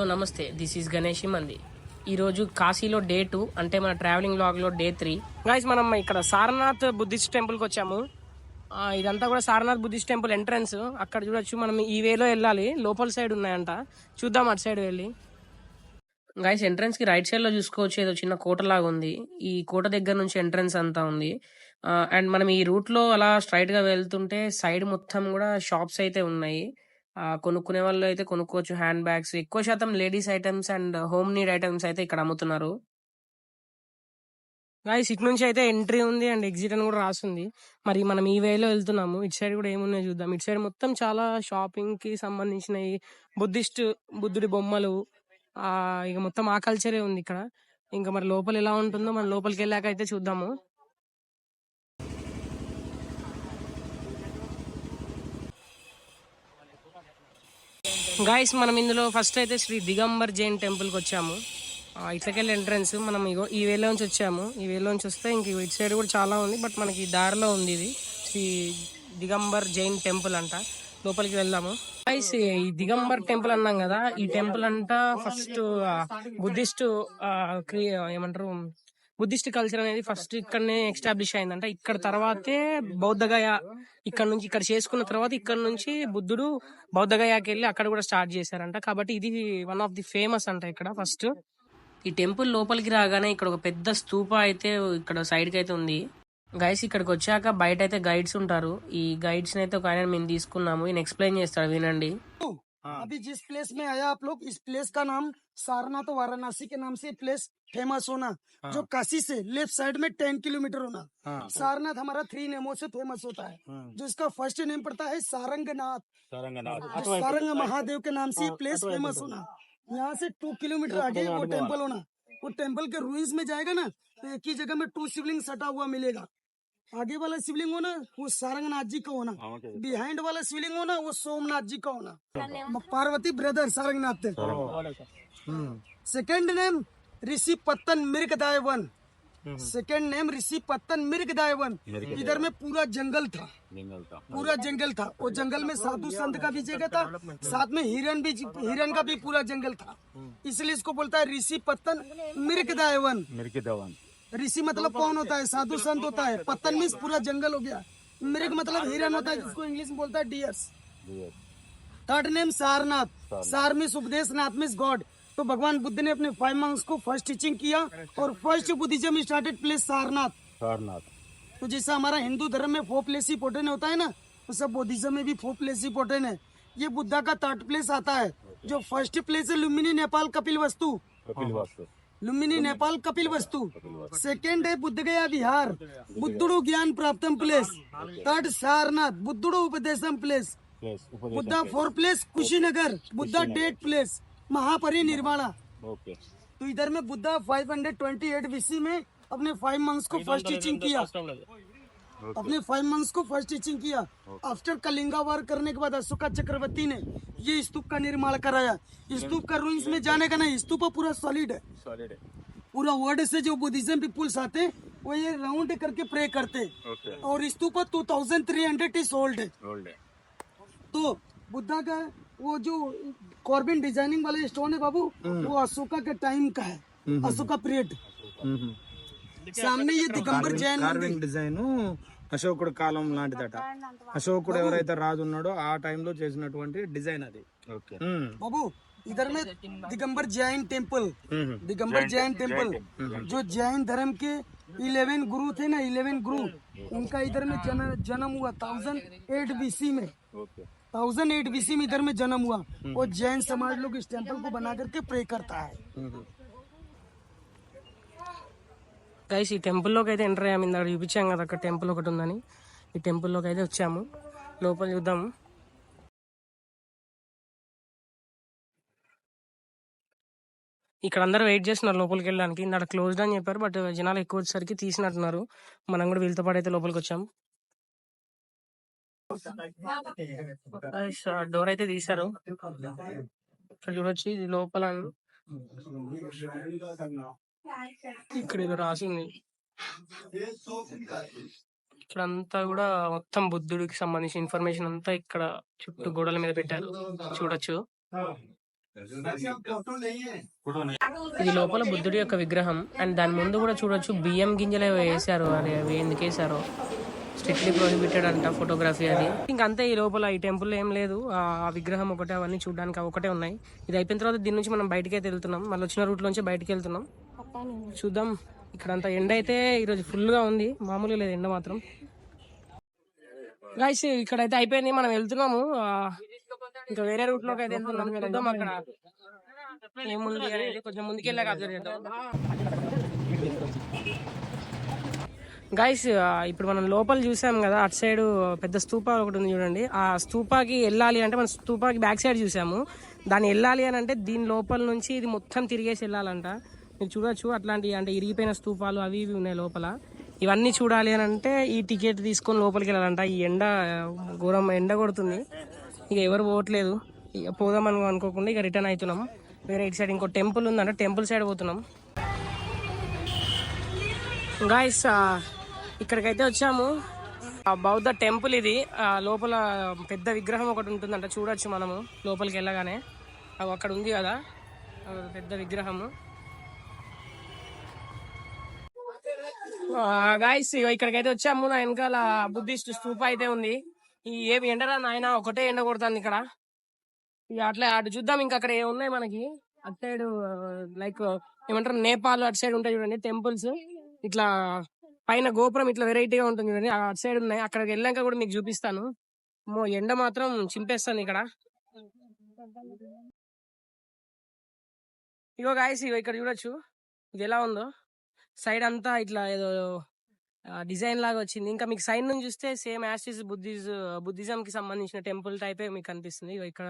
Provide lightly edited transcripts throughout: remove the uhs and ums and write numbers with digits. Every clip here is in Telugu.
హలో నమస్తే, దిస్ ఈజ్ గణేష్ మంది. ఈరోజు కాశీలో డే 2 అంటే మన ట్రావెలింగ్ వ్లాగ్లో డే 3. గైస్ మనం ఇక్కడ సారనాథ్ బుద్ధిస్ట్ టెంపుల్కి వచ్చాము. ఇదంతా కూడా సారనాథ్ బుద్ధిస్ట్ టెంపుల్ ఎంట్రన్స్. అక్కడ చూడొచ్చు, మనం ఈ వేలో వెళ్ళాలి, లోపల సైడ్ ఉన్నాయంట. చూద్దాం అటు సైడ్ వెళ్ళి. గైస్ ఎంట్రన్స్ కి రైట్ సైడ్ లో చూసుకోవచ్చు, ఏదో చిన్న కోట లాగా ఉంది. ఈ కోట దగ్గర నుంచి ఎంట్రన్స్ అంతా ఉంది. అండ్ మనం ఈ రూట్ లో అలా స్ట్రైట్ గా వెళ్తుంటే సైడ్ మొత్తం కూడా షాప్స్ అయితే ఉన్నాయి. కొనుక్కునే వాళ్ళు అయితే కొనుక్కోవచ్చు. హ్యాండ్ బ్యాగ్స్, ఎక్కువ శాతం ladies items and home need items అయితే ఇక్కడ అమ్ముతున్నారు. గాయస్ ఇటు నుంచి అయితే ఎంట్రీ ఉంది అండ్ ఎగ్జిట్ అని కూడా రాస్తుంది. మరి మనం ఈ వేలో వెళ్తున్నాము. ఇటు సైడ్ కూడా ఏమున్నాయో చూద్దాం. ఇటు సైడ్ మొత్తం చాలా షాపింగ్ కి సంబంధించినవి, బుద్ధుడి బొమ్మలు, ఇక మొత్తం ఆ కల్చరే ఉంది ఇక్కడ. ఇంకా మరి లోపల ఎలా ఉంటుందో మనం లోపలికి వెళ్ళాక అయితే చూద్దాము. గాయస్ మనం ఇందులో ఫస్ట్ అయితే శ్రీ దిగంబర్ జైన్ టెంపుల్ కి వచ్చాము. ఇట్లకెళ్ళి ఎంట్రన్స్. మనం ఇగో ఈ వేలో నుంచి వచ్చాము. ఈ వేలో నుంచి వస్తే ఇంక ఇటు సైడ్ కూడా చాలా ఉంది, బట్ మనకి దారిలో ఉంది ఇది శ్రీ దిగంబర్ జైన్ టెంపుల్ అంట. లోపలికి వెళ్దాము. గైస్ ఈ దిగంబర్ టెంపుల్ అన్నాం కదా, ఈ టెంపుల్ అంట ఫస్ట్ బుద్ధిస్ట్ ఏమంటారు, బుద్ధిస్ట్ కల్చర్ అనేది ఫస్ట్ ఇక్కడనే ఎస్టాబ్లిష్ అయిందంట. ఇక్కడ తర్వాతే బౌద్ధగయ, ఇక్కడ నుంచి ఇక్కడ చేసుకున్న తర్వాత ఇక్కడ నుంచి బుద్ధుడు బౌద్ధగయాకి వెళ్ళి అక్కడ కూడా స్టార్ట్ చేశారంట. కాబట్టి ఇది వన్ ఆఫ్ ది ఫేమస్ అంట ఇక్కడ ఫస్ట్. ఈ టెంపుల్ లోపలికి రాగానే ఇక్కడ ఒక పెద్ద స్తూప అయితే ఇక్కడ సైడ్ కి అయితే ఉంది. గైస్ ఇక్కడికి వచ్చాక బయట అయితే గైడ్స్ ఉంటారు. ఈ గైడ్స్ అయితే ఒక ఆయన మేము తీసుకున్నాము, ఈయన ఎక్స్ప్లెయిన్ చేస్తాడు, వినండి. अभी जिस प्लेस में आया आप लोग, इस प्लेस का नाम सारनाथ वाराणसी के नाम से प्लेस फेमस होना। जो काशी से लेफ्ट साइड में 10 किलोमीटर होना। सारनाथ हमारा 3 नेमों से फेमस होता है। जो इसका फर्स्ट नेम पड़ता है सारंगनाथ। सारंग महादेव के नाम से प्लेस फेमस होना। यहाँ से 2 किलोमीटर आगे वो टेम्पल होना। वो टेम्पल के रूइंस में जाएगा ना, तो एक ही जगह में 2 शिवलिंग सटा हुआ मिलेगा। आगे वाला शिवलिंग होना वो सारंगनाथ जी का होना, बिहाइंड वाला शिवलिंग होना वो सोमनाथ जी का होना। पार्वती ब्रदर सारंगनाथ थे। सेकंड नेम ऋषि पत्तन मिर्गदायवन। सेकंड नेम ऋषि पत्तन मिर्गदायवन। इधर में पूरा जंगल था, पूरा जंगल था। वो जंगल में साधु संत का भी जगह था, साथ में हिरन का भी पूरा जंगल था। इसलिए इसको बोलता है ऋषि पत्तन मिर्गदायवन। ऋषि मतलब कौन होता है? साधु संत होता है। पत्तन मीन्स पूरा जंगल हो गया। मृग मतलब हिरन होता है, जिसको इंग्लिश में बोलता है डियर्स। Third name Sarnath. सार मीन्स उपदेश, नाथ मीन्स गॉड। तो भगवान बुद्ध ने अपने 5 मंक्स को फर्स्ट टीचिंग किया और first Buddhism started place Sarnath. तो जैसा हमारा हिंदू धर्म में 4 प्लेस इंपोर्टेंट होता है ना, तो सब बुद्धिज्म में भी 4 प्लेस इंपोर्टेंट है। ये बुद्धा का 3rd प्लेस आता है। जो फर्स्ट प्लेस है लुम्बिनी नेपाल कपिल वस्तु। लुम्बिनी नेपाल कपिल वस्तु। सेकेंड है बुद्ध गया विहार, बुद्धुडु ज्ञान प्राप्तम प्लेस। थर्ड सारनाथ, बुद्धुडु उपदेशम place. Buddha 4 place Kushinagar, Buddha death place, Mahaparinirvana. तो इधर में बुद्धा 528 बीसी में अपने 5 मंक्स को फर्स्ट टीचिंग किया। अपने 5 मंक्स को फर्स्ट टीचिंग किया। आफ्टर कलिंगा वार करने के बाद अशोका चक्रवर्ती ने ये स्तूप का निर्माण कराया। स्तूप का रूइंस में जाने का नहीं, स्तूप पूरा सॉलिड है। पूरा वर्ड से जो बुद्धिज्म पीपुल्स आते वो ये राउंड करके प्रे करते। और स्तूप 2300 इज ओल्ड है। तो बुद्धा का वो जो कॉर्बिन डिजाइनिंग वाले स्टोन है बाबू, वो अशोका के टाइम का है, अशोका पीरियड। सामने ये दिगंबर जैन డిజైన్ అశోకుడు కాలం లాంటిదట. అశోకుడు ఎవరైతే రాజు ఉన్నాడో ఆ టైంలో చేసినటువంటి డిజైన్ అది. बाबू इधर में दिगंबर जैन टेम्पल, दिगंबर जैन टेम्पल। जो जैन धर्म के 11 गुरु थे ना, 11 गुरु, उनका इधर में जन्म हुआ 1008 बीसी में। 1008 बीसी में इधर में जन्म हुआ। और जैन समाज लोग इस टेम्पल को बना करके प्रे करता है। గైస్ ఈ టెంపుల్లోకి అయితే ఎంటర్ అయ్యాము. ఇందాక చూపించాం కదా అక్కడ టెంపుల్ ఒకటి ఉందని. ఈ టెంపుల్లోకి అయితే వచ్చాము. లోపల చూద్దాము. ఇక్కడ అందరూ వెయిట్ చేస్తున్నారు లోపలికి వెళ్ళడానికి. ఇందాక క్లోజ్డ్ అని చెప్పారు, బట్ జనాలు ఎక్కువ వచ్చేసరికి తీసినట్టున్నారు. మనం కూడా వీళ్ళతో పాటు అయితే లోపలికి వచ్చాం. డోర్ అయితే తీశారు. ఇక్కడ చూడొచ్చు, ఇది లోపల. ఇక్కడ ఏదో రాసింది. ఇక్కడంతా కూడా మొత్తం బుద్ధుడికి సంబంధించిన ఇన్ఫర్మేషన్ అంతా ఇక్కడ చుట్టూ గోడల మీద పెట్టారు, చూడొచ్చు. ఇది లోపల బుద్ధుడి యొక్క విగ్రహం అండ్ దాని ముందు కూడా చూడొచ్చు బియ్యం గింజలు ఏవో వేసారు. అది అవి ఎందుకు వేసారో స్ట్రిక్ట్లీ ప్రొహిబిటెడ్ అంట ఫోటోగ్రఫీ అది. ఇంకంతే ఈ లోపల ఈ టెంపుల్ ఏం లేదు. ఆ విగ్రహం ఒకటే, అవన్నీ చూడడానికి ఒకటే ఉన్నాయి. ఇది అయిపోయిన తర్వాత దీని నుంచి మనం బయటకి అయితే వెళ్తున్నాం. మళ్ళీ వచ్చిన రూట్ నుంచి బయటకి వెళ్తున్నాం. చూద్దాం. ఇక్కడ అంతా ఎండ అయితే ఈరోజు ఫుల్ గా ఉంది, మామూలుగా లేదు ఎండ మాత్రం. గైస్ ఇక్కడైతే అయిపోయింది, మనం వెళ్తున్నాము. ఇంకా వేరే రూట్ లోకి అయితే వెళ్తున్నాం. చూద్దాం అక్కడ ఏముంది అనేది కొంచెం ముందుకెళ్ళాక అబ్జర్వ్ చేద్దాం. గైస్ ఇప్పుడు మనం లోపల చూసాం కదా, అటు సైడ్ పెద్ద స్తూపా ఒకటి ఉంది చూడండి. ఆ స్తూపాకి వెళ్ళాలి అంటే మనం స్తూపాకి బ్యాక్ సైడ్ చూసాము. దాన్ని వెళ్ళాలి అని అంటే దీని లోపల నుంచి ఇది మొత్తం తిరిగేసి వెళ్ళాలంట. మీరు చూడొచ్చు అట్లాంటి అంటే ఇరిగిపోయిన స్తూపాలు అవి ఇవి ఉన్నాయి లోపల. ఇవన్నీ చూడాలి అని అంటే ఈ టికెట్ తీసుకొని లోపలికి వెళ్ళాలంట. ఈ ఎండ ఘోరం ఎండ కొడుతుంది, ఇక ఎవరు పోవట్లేదు. ఇక పోదాం అనుకోకుండా ఇక రిటర్న్ అవుతున్నాం. వేరే ఇటు సైడ్ ఇంకో టెంపుల్ ఉందంట, టెంపుల్ సైడ్ పోతున్నాం. గాయస్ ఇక్కడికైతే వచ్చాము. బౌద్ధ టెంపుల్ ఇది. లోపల పెద్ద విగ్రహం ఒకటి ఉంటుందంట, చూడొచ్చు మనము లోపలికి వెళ్ళగానే. అక్కడ ఉంది కదా పెద్ద విగ్రహము. గాయస్ ఇక్కడికైతే వచ్చాము. నా వెనకాల బుద్ధిస్ట్ స్తూప అయితే ఉంది. ఈ ఏమి ఎండరా నాయన, ఒకటే ఎండ కొడుతుంది ఇక్కడ. ఇక అట్లా అటు చూద్దాం. ఇంకా అక్కడ ఏమున్నాయి మనకి అటు సైడ్, లైక్ ఏమంటారు నేపాల్ అటు సైడ్ ఉంటాయి చూడండి టెంపుల్స్. ఇట్లా పైన గోపురం ఇట్లా వెరైటీగా ఉంటుంది చూడండి, అటు సైడ్ ఉన్నాయి. అక్కడికి వెళ్ళాక కూడా మీకు చూపిస్తాను. ఎండ మాత్రం చింపేస్తాను ఇక్కడ. ఇగో గాయస్ ఇక్కడ చూడొచ్చు ఇది ఎలా ఉందో. సైడ్ అంతా ఇట్లా ఏదో డిజైన్ లాగా వచ్చింది. ఇంకా మీకు సైడ్ నుంచి చూస్తే సేమ్ యాస్టిస్ బుద్ధిజం కి సంబంధించిన టెంపుల్ టైపే మీకు కనిపిస్తుంది. ఇక్కడ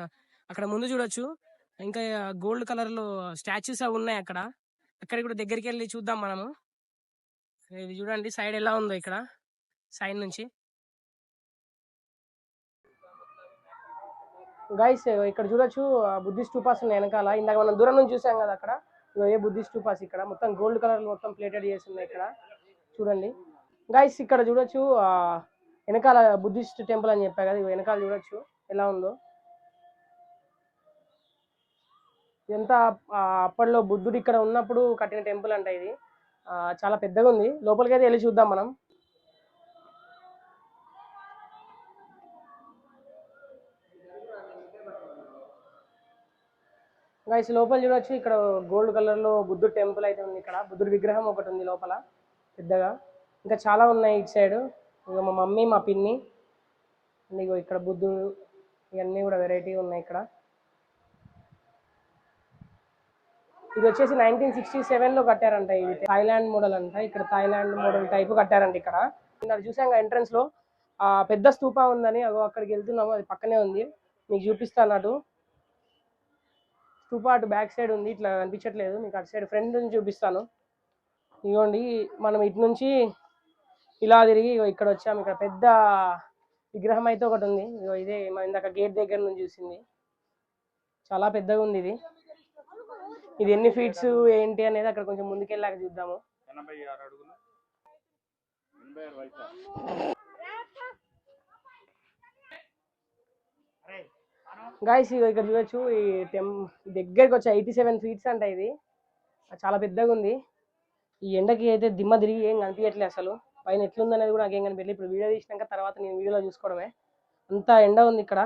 అక్కడ ముందు చూడొచ్చు ఇంకా గోల్డ్ కలర్ లో స్టాచ్యూస్ అవి ఉన్నాయి అక్కడ. అక్కడికి కూడా దగ్గరికి వెళ్ళి చూద్దాం మనము. ఇది చూడండి సైడ్ ఎలా ఉందో ఇక్కడ సైడ్ నుంచి. గైస్ ఇక్కడ చూడొచ్చు బుద్ధిస్ట్ స్టూపాస్ ఉన్నాయి వెనకాల. ఇందాక మనం దూరం నుంచి చూసాం కదా అక్కడ, ఏ బుద్ధిస్ట్ స్టూపాస్ ఇక్కడ మొత్తం గోల్డ్ కలర్ మొత్తం ప్లేటెడ్ చేసి ఉన్నాయి ఇక్కడ చూడండి. గైస్ ఇక్కడ చూడొచ్చు వెనకాల బుద్ధిస్ట్ టెంపుల్ అని చెప్పా కదా, వెనకాల చూడొచ్చు ఎలా ఉందో. ఇదంతా అప్పట్లో బుద్ధుడు ఇక్కడ ఉన్నప్పుడు కట్టిన టెంపుల్ అంట ఇది. చాలా పెద్దగా ఉంది. లోపలికి అయితే వెళ్ళి చూద్దాం మనం. గైస్ లోపల చూడొచ్చు ఇక్కడ గోల్డ్ కలర్ లో బుద్ధుడు టెంపుల్ అయితే ఉంది. ఇక్కడ బుద్ధుడి విగ్రహం ఒకటి ఉంది లోపల పెద్దగా. ఇంకా చాలా ఉన్నాయి ఇటు సైడ్. ఇంకా మా మమ్మీ మా పిన్ని ఇగో ఇక్కడ బుద్ధుడు ఇవన్నీ కూడా వెరైటీ ఉన్నాయి ఇక్కడ. ఇది వచ్చేసి 1967 లో కట్టారంట. ఇది థాయిలాండ్ మోడల్ అంట. ఇక్కడ థాయిలాండ్ మోడల్ టైప్ కట్టారంట ఇక్కడ. చూసాం ఎంట్రన్స్ లో పెద్ద స్తూపా ఉందని, అక్కడికి వెళ్తున్నాము. అది పక్కనే ఉంది, మీకు చూపిస్తాను. అటు స్తూపా అటు బ్యాక్ సైడ్ ఉంది, ఇట్లా కనిపించట్లేదు మీకు. అటు సైడ్ ఫ్రంట్ నుంచి చూపిస్తాను. ఇదిగోండి మనం ఇటు నుంచి ఇలా తిరిగి ఇక్కడ వచ్చాము. ఇక్కడ పెద్ద విగ్రహం అయితే ఒకటి ఉంది. ఇదే మన ఇందాక గేట్ దగ్గర నుంచి చూసింది. చాలా పెద్దగా ఉంది ఇది. ఇది ఎన్ని ఫీట్స్ ఏంటి అనేది అక్కడ కొంచెం ముందుకెళ్ళాక చూద్దాము. 86 అడుగులు. గాయస్ ఇక్కడ చూడొచ్చు ఈ దగ్గరికి వచ్చి 87 ఫీట్స్ అంట. ఇది చాలా పెద్దగా ఉంది. ఈ ఎండకి అయితే దిమ్మ తిరిగి ఏం కనిపించట్లేదు అసలు. పైన ఎట్లుంది అనేది కూడా నాకేం కనిపించలేదు. ఇప్పుడు వీడియో తీసినాక తర్వాత నేను వీడియోలో చూసుకోవడమే. అంత ఎండ ఉంది ఇక్కడ.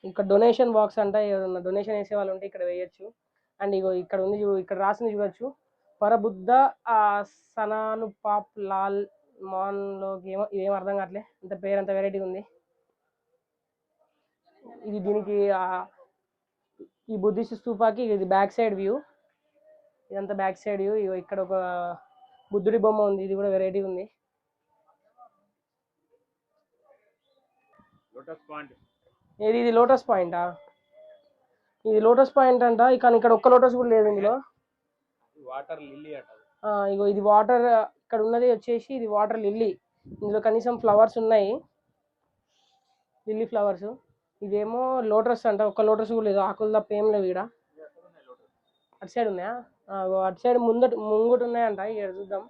ఇక్కడ డొనేషన్ బాక్స్ అంట, ఏదన్నా డొనేషన్ వేసే వాళ్ళు ఉంటే ఇక్కడ వేయచ్చు. అండ్ ఇగో ఇక్కడ ఉంది, ఇక్కడ రాసింది చూడొచ్చు, పరబుద్ధ సనాను పాప్ లాల్ మాన్ లోకి ఇదేం అర్థం కావట్లే, అంత పేరు అంత వెరైటీ ఉంది. ఇది దీనికి ఈ బుద్ధిస్ట్ స్తూపాకి ఇది బ్యాక్ సైడ్ వ్యూ. ఇదంతా బ్యాక్ సైడ్ వ్యూ. ఇక్కడ ఒక బుద్ధుడి బొమ్మ ఉంది, ఇది కూడా వెరైటీ ఉంది. ఏది ఇది లోటస్ పాయింటా? ఇది లోటస్ పాయింట్ అంట. కానీ ఇక్కడ ఒక్క లోటస్ కూడా లేదు ఇందులో. వాటర్ లిల్లీ అట. ఇగో ఇది వాటర్, ఇక్కడ ఉన్నది వచ్చేసి ఇది వాటర్ లిల్లీ. ఇందులో కనీసం ఫ్లవర్స్ ఉన్నాయి, లిల్లీ ఫ్లవర్స్. ఇదేమో లోటస్ అంట, ఒక్క లోటస్ కూడా లేదు, ఆకులు తప్ప ఏం లేవు ఇక్కడ. అటు సైడ్ ఉన్నాయా? అటు సైడ్ ముంగట ఉన్నాయంట. ఇక్కడ చూద్దాం.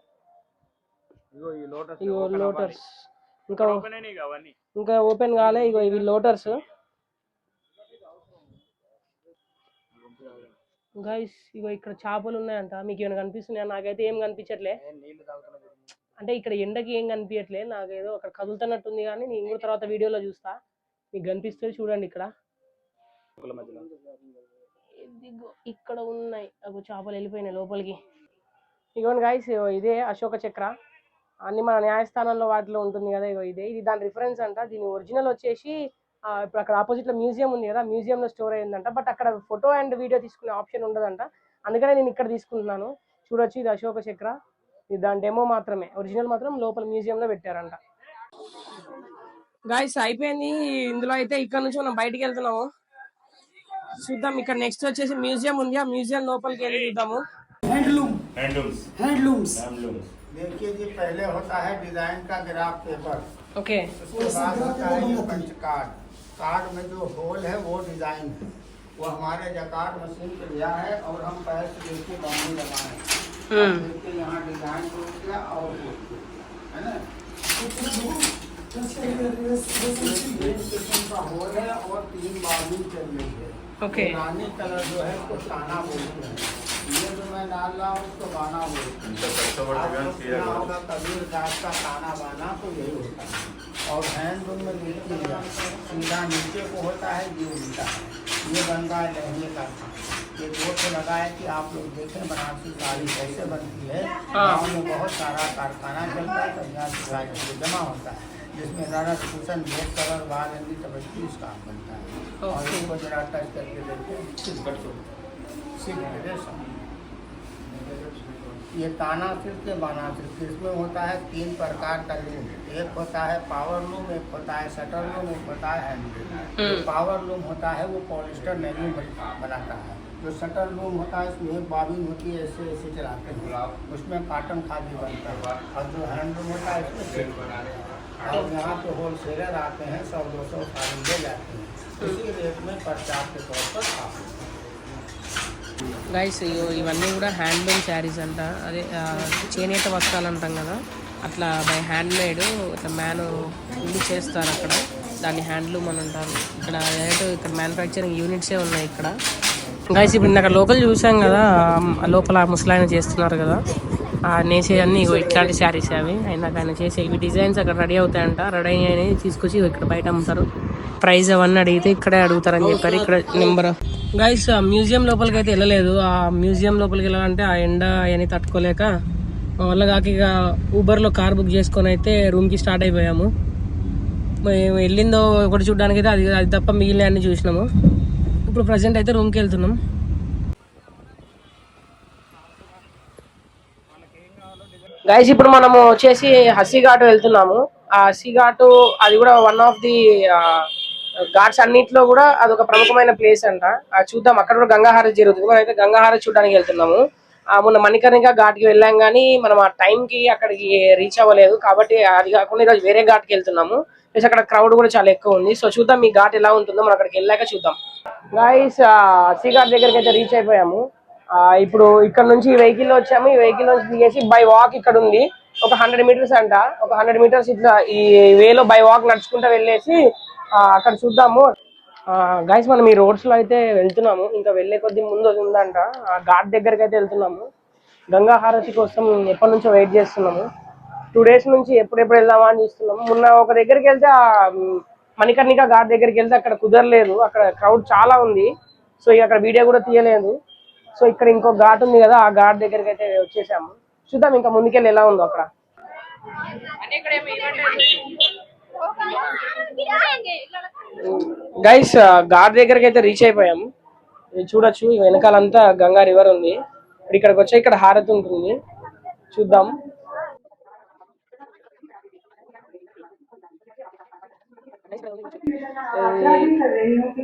ఇగో లోటస్ ఇంకా ఓపెన్ కాలే. ఇగో ఇవి లోటర్స్. గైస్ ఇగో ఇక్కడ చేపలు ఉన్నాయంట. మీకు ఏమైనా కనిపిస్తున్నాయా? నాకైతే ఏం కనిపించట్లే. అంటే ఇక్కడ ఎండకి ఏం కనిపించట్లే, నాకేదో అక్కడ కదులుతున్నట్టుంది, కానీ నేను కూడా తర్వాత వీడియోలో చూస్తా. మీకు కనిపిస్తుంది చూడండి. ఇక్కడ ఇదిగో ఇక్కడ ఉన్నాయి అగో చేపలు వెళ్ళిపోయినాయి లోపలికి. ఇగోండి గైస్, ఇదే అశోక చక్ర. అన్ని మన న్యాయస్థానంలో వాటిలో ఉంటుంది కదా, ఇగో ఇదే. ఇది దాని రిఫరెన్స్ అంట. దీని ఒరిజినల్ వచ్చేసి ఇప్పుడు అక్కడ ఆపోజిట్ లో మ్యూజియం ఉంది కదా, మ్యూజియం లో స్టోర్ అయిందంట. బట్ అక్కడ ఫోటో అండ్ వీడియో తీసుకునే ఆప్షన్ ఉండదంట. అందుకనే నేను ఇక్కడ తీసుకుంటున్నాను. చూడొచ్చు, ఇది అశోక చక్ర. ఇది దాని డెమో మాత్రమే, ఒరిజినల్ మాత్రం లోపల మ్యూజియం లో పెట్టారంట. గాయస్ అయిపోయింది ఇందులో అయితే. ఇక్కడ నుంచి మనం బయటికి వెళ్తున్నాము. చూద్దాం. ఇక్కడ నెక్స్ట్ వచ్చేసి మ్యూజియం ఉంది, ఆ మ్యూజియం లోపలికి వెళ్ళి చూద్దాము. हैंडलूम हैंडलूम्स हैंडलूम्स हैंडलूम्स देखिए जी, पहले होता है डिजाइन का ग्राफ पेपर, ఓకే. उसके बाद होता है ये पंच कार्ड। कार्ड में जो होल है वो डिजाइन है, वो हमारे जकार्ड मशीन पे लिया है और हम पैर से देखिए बांधने लगाए हैं। देखिए यहाँ डिजाइन हो गया और हो गया, है ना। एक किस्म का होल है और 3 बाजू चल रही है। ఓకే. रानी कलर जो है उसको ताना बोलते हैं। ये जो मैं डाल रहा हूँ उसको बाना बोलते हैं। होगा कबीर दास का ताना बाना, तो यही होता है। और हैंडलूम में देखिएगा सीधा नीचे को होता है, ये उल्टा है। ये बन रहा है लहंगे का काम। ये दो तो लगा है कि आप लोग देखें बनारसी साड़ी कैसे बनती है। गाँव में बहुत सारा कारखाना चलता है, कन्या से जमा होता है, जिसमें रनर कुशन भेद कलर बाल हिंदी तबस्ती काम बनता है। और इसको जरा टच करके देखते हैं, ये ताना सिल्क के बाना सिल्क, इसमें होता है 3 प्रकार का लूम। एक होता है पावर लूम, एक होता है शटर लूम, एक होता है हैंड लूम। पावर लूम होता है वो पॉलिस्टर नैलूम बनाता है। जो शटर लूम होता है उसमें एक बाबिन होती है, ऐसे ऐसे चलाते हैं, उसमें काटन खादी बनता है। और जो हैंड लूम होता है इसमें सिल्क बनाते हैं। और यहाँ पे होलसेलर आते हैं, 100-200 साड़ी ले जाते हैं, इसी रेट में प्रचार के तौर पर आते हैं। గైస్ ఇవన్నీ కూడా హ్యాండ్లూమ్ శారీస్ అంట. అదే చేనేత వస్త్రాలు అంటాం కదా, అట్లా బై హ్యాండ్ మేడ్ ఇట్లా మ్యాన్ ఇల్లు చేస్తారు అక్కడ, దాన్ని హ్యాండ్లూమ్ అని అంటారు. ఇక్కడ ఇక్కడ మ్యానుఫ్యాక్చరింగ్ యూనిట్సే ఉన్నాయి ఇక్కడ. గైస్ ఇప్పుడు అక్కడ లోకల్ చూసాం కదా, లోపల ముసలాయన చేస్తున్నారు కదా, నేసే అన్ని ఇట్లాంటి శారీస్ అవి. అయినాక ఆయన చేసే ఇవి డిజైన్స్ అక్కడ రెడీ అవుతాయంట. రెడీ అయ్యి తీసుకొచ్చి ఇక్కడ బయట అమ్ముతారు. ప్రైజ్ అవన్నీ అడిగితే ఇక్కడే అడుగుతారని చెప్పారు. ఇక్కడ నెంబర్. గైస్ మ్యూజియం లోపలికి అయితే వెళ్ళలేదు. ఆ మ్యూజియం లోపలికి వెళ్ళాలంటే ఆ ఎండ అవన్నీ తట్టుకోలేక మా వల్ల కాక ఇక ఊబర్లో కార్ బుక్ చేసుకొని అయితే రూమ్కి స్టార్ట్ అయిపోయాము. మేము వెళ్ళిందో ఒకటి చూడడానికి అయితే అది తప్ప మిగిలిన అన్ని చూసినాము. ఇప్పుడు ప్రజెంట్ అయితే రూమ్కి వెళ్తున్నాం. గైస్ ఇప్పుడు మనము వచ్చేసి హస్సీఘాట్ వెళ్తున్నాము. ఆ హస్సీఘాట్ అది కూడా వన్ ఆఫ్ ది ఘాట్స్ అన్నిట్లో కూడా అదొక ప్రముఖమైన ప్లేస్ అంట. చూద్దాం. అక్కడ కూడా గంగాహారతి జరుగుతుంది. మనం అయితే గంగాహారతి చూడడానికి వెళ్తున్నాము. మొన్న మణికర్ణిక ఘాట్కి వెళ్ళాం, కానీ మనం ఆ టైంకి అక్కడికి రీచ్ అవ్వలేదు. కాబట్టి అది కాకుండా ఈరోజు వేరే ఘాట్కి వెళ్తున్నాము. ప్లస్ అక్కడ క్రౌడ్ కూడా చాలా ఎక్కువ ఉంది. సో చూద్దాం ఈ ఘాట్ ఎలా ఉంటుందో మనం అక్కడికి వెళ్ళాక చూద్దాం. గైస్ హస్సీఘాట్ దగ్గరికి అయితే రీచ్ అయిపోయాము. ఇప్పుడు ఇక్కడ నుంచి వెహికల్ వచ్చాము. ఈ వెహికల్ నుంచి దిగేసి బై వాక్ ఇక్కడ ఉంది ఒక 100 మీటర్స్ అంట. ఒక 100 మీటర్స్ ఇట్లా ఈ వేలో బై వాక్ నడుచుకుంటూ వెళ్ళేసి అక్కడ చూద్దాము. గైస్ మనం ఈ రోడ్స్ లో అయితే వెళ్తున్నాము. ఇంకా వెళ్ళే కొద్ది ముందు ఉందంట. ఆ ఘాట్ దగ్గరికి అయితే వెళ్తున్నాము. గంగా హారతి కోసం ఎప్పటి నుంచో వెయిట్ చేస్తున్నాము. 2 days నుంచి ఎప్పుడెప్పుడు వెళ్దామా అని చూస్తున్నాము. మొన్న ఒక దగ్గరికి వెళ్తే ఆ మణికర్ణిక ఘాట్ దగ్గరికి వెళ్తే అక్కడ కుదరలేదు, అక్కడ క్రౌడ్ చాలా ఉంది. సో ఇక అక్కడ వీడియో కూడా తీయలేదు. సో ఇక్కడ ఇంకో ఘాట్ ఉంది కదా, ఆ ఘాట్ దగ్గరికి అయితే వచ్చేసాము. చూద్దాం ఇంకా ముందుకెళ్ళి ఎలా ఉందో అక్కడ. గైస్ ఘాట్ దగ్గరికి అయితే రీచ్ అయిపోయాము. చూడొచ్చు వెనకాలంతా గంగా రివర్ ఉంది. ఇప్పుడు ఇక్కడికి వచ్చా ఇక్కడ హారతి ఉంటుంది, చూద్దాం.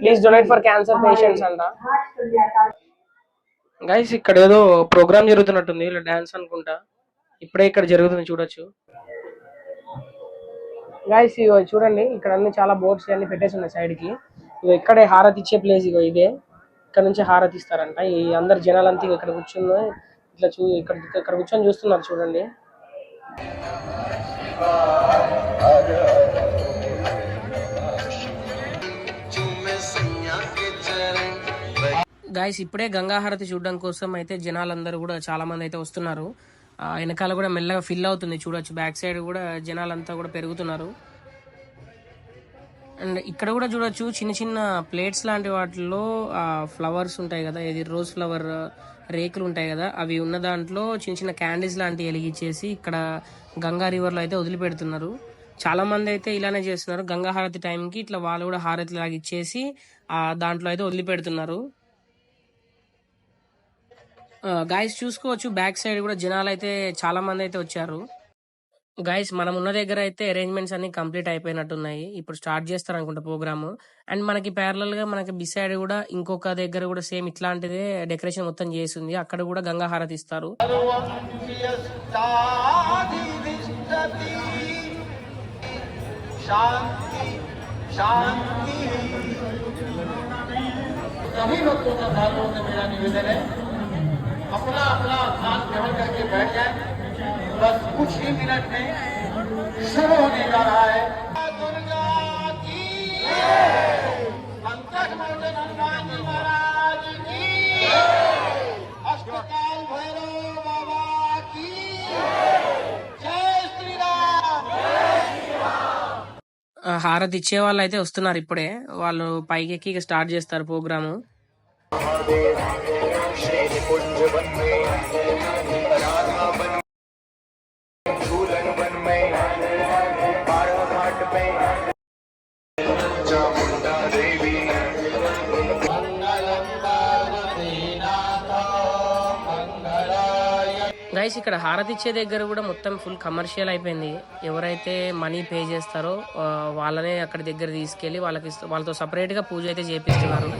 Please donate for cancer patients అంట. గైస్ ఇక్కడ ఏదో ప్రోగ్రామ్ జరుగుతున్నట్టుంది, ఇలా డాన్స్ అనుకుంటా. ఇప్పుడే ఇక్కడ జరుగుతుంది, చూడొచ్చు. గైస్ ఇగో చూడండి, ఇక్కడ అన్ని చాలా బోర్డ్స్ అన్ని పెట్టేసి ఉన్నాయి సైడ్ కి. ఇగో ఇక్కడే హారతి ఇచ్చే ప్లేస్, ఇగో ఇదే. ఇక్కడ నుంచి హారతి ఇస్తారంట. ఈ అందరు జనాలంతా ఇక్కడ కూర్చుని ఇట్లా ఇక్కడ కూర్చొని చూస్తున్నారు, చూడండి. గాయస్ ఇప్పుడే గంగా హారతి చూడడం కోసం అయితే జనాలందరూ కూడా చాలా మంది అయితే వస్తున్నారు. వెనకాల కూడా మెల్లగా ఫిల్ అవుతుంది చూడొచ్చు. బ్యాక్ సైడ్ కూడా జనాలంతా కూడా పెరుగుతున్నారు. అండ్ ఇక్కడ కూడా చూడొచ్చు చిన్న చిన్న ప్లేట్స్ లాంటి వాటిల్లో ఫ్లవర్స్ ఉంటాయి కదా, ఇది రోజ్ ఫ్లవర్ రేకులు ఉంటాయి కదా, అవి ఉన్న దాంట్లో చిన్న చిన్న క్యాండిల్స్ లాంటివి వెలిగించేసి ఇక్కడ గంగా రివర్లో అయితే వదిలిపెడుతున్నారు. చాలా మంది అయితే ఇలానే చేస్తున్నారు. గంగా హారతి టైంకి ఇట్లా వాళ్ళు కూడా హారతి లాగా ఇచ్చేసి దాంట్లో అయితే వదిలిపెడుతున్నారు. గాయస్ చూసుకోవచ్చు బ్యాక్ సైడ్ కూడా జనాలు అయితే చాలా మంది అయితే వచ్చారు. గైస్ మనం ఉన్న దగ్గర అయితే అరేంజ్మెంట్స్ అన్ని కంప్లీట్ అయిపోయినట్టున్నాయి. ఇప్పుడు స్టార్ట్ చేస్తారు అనుకుంటా ప్రోగ్రామ్. అండ్ మనకి ప్యారలల్ గా మనకి బిసైడ్ కూడా ఇంకొక దగ్గర కూడా సేమ్ ఇట్లాంటిదే డెకరేషన్ మొత్తం చేసింది. అక్కడ కూడా గంగా హారతి ఇస్తారు. सभी भक्तों का सालों से मेरा निवेदन है, अपना अपना स्थान ग्रहण करके बैठ जाए. बस कुछ ही मिनट में शुरू होने जा रहा है. दुर्गा की संकट मोचन हनुमान जी महाराज की, अष्टकाल भैरव बाबा की जय श्री राम. హారతి ఇచ్చే వాళ్ళు అయితే వస్తున్నారు. ఇప్పుడే వాళ్ళు పైకి ఎక్కి ఇక స్టార్ట్ చేస్తారు ప్రోగ్రాము. గైస్ ఇక్కడ హారతి ఇచ్చే దగ్గర కూడా మొత్తం ఫుల్ కమర్షియల్ అయిపోయింది. ఎవరైతే మనీ పే చేస్తారో వాళ్ళనే అక్కడ దగ్గర తీసుకెళ్లి వాళ్ళతో సపరేట్ గా పూజ అయితే చేపిస్తున్నారు.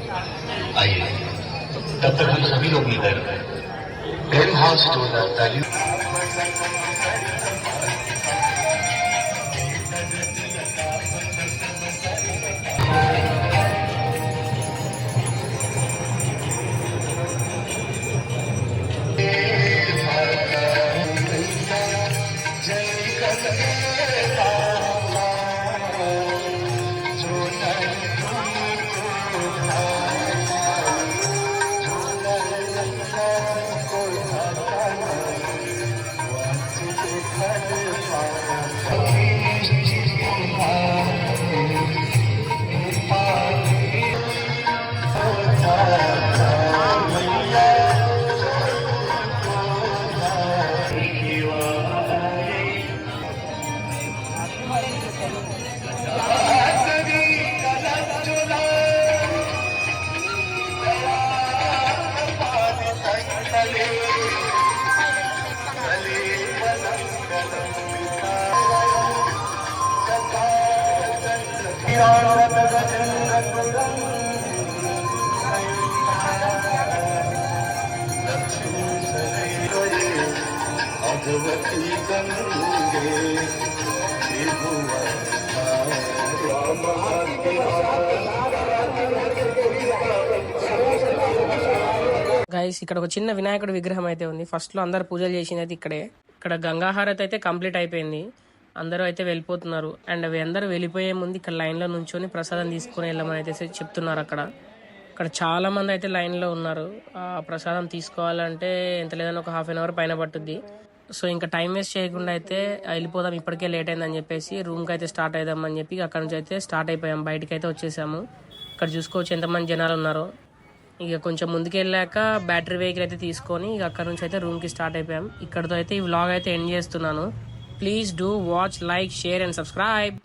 గైస్ ఇక్కడ ఒక చిన్న వినాయకుడి విగ్రహం అయితే ఉంది. ఫస్ట్ లో అందరు పూజలు చేసింది అయితే ఇక్కడే. ఇక్కడ గంగా హారతి అయితే కంప్లీట్ అయిపోయింది. అందరూ అయితే వెళ్ళిపోతున్నారు. అండ్ అవి అందరూ వెళ్ళిపోయే ముందు ఇక్కడ లైన్ లో నుంచొని ప్రసాదం తీసుకుని వెళ్ళమని అయితే చెప్తున్నారు. అక్కడ చాలా మంది అయితే లైన్ లో ఉన్నారు. ప్రసాదం తీసుకోవాలంటే ఎంత లేదని ఒక హాఫ్ అన్ అవర్ పైన పట్టుద్ది. సో ఇంకా టైం వేస్ట్ చేయకుండా అయితే వెళ్ళిపోదాం, ఇప్పటికే లేట్ అయిందని చెప్పేసి రూమ్కి అయితే స్టార్ట్ అవుదామని చెప్పి అక్కడ నుంచి అయితే స్టార్ట్ అయిపోయాం. బయటకి అయితే వచ్చేసాము. ఇక్కడ చూసుకోవచ్చు ఎంతమంది జనాలు ఉన్నారో. ఇక కొంచెం ముందుకు వెళ్ళాక బ్యాటరీ వెహికల్ అయితే తీసుకొని ఇక అక్కడ నుంచి అయితే రూమ్కి స్టార్ట్ అయిపోయాం. ఇక్కడతో అయితే ఈ వ్లాగ్ అయితే ఎండ్ చేస్తున్నాను. Please do watch, like, share and subscribe.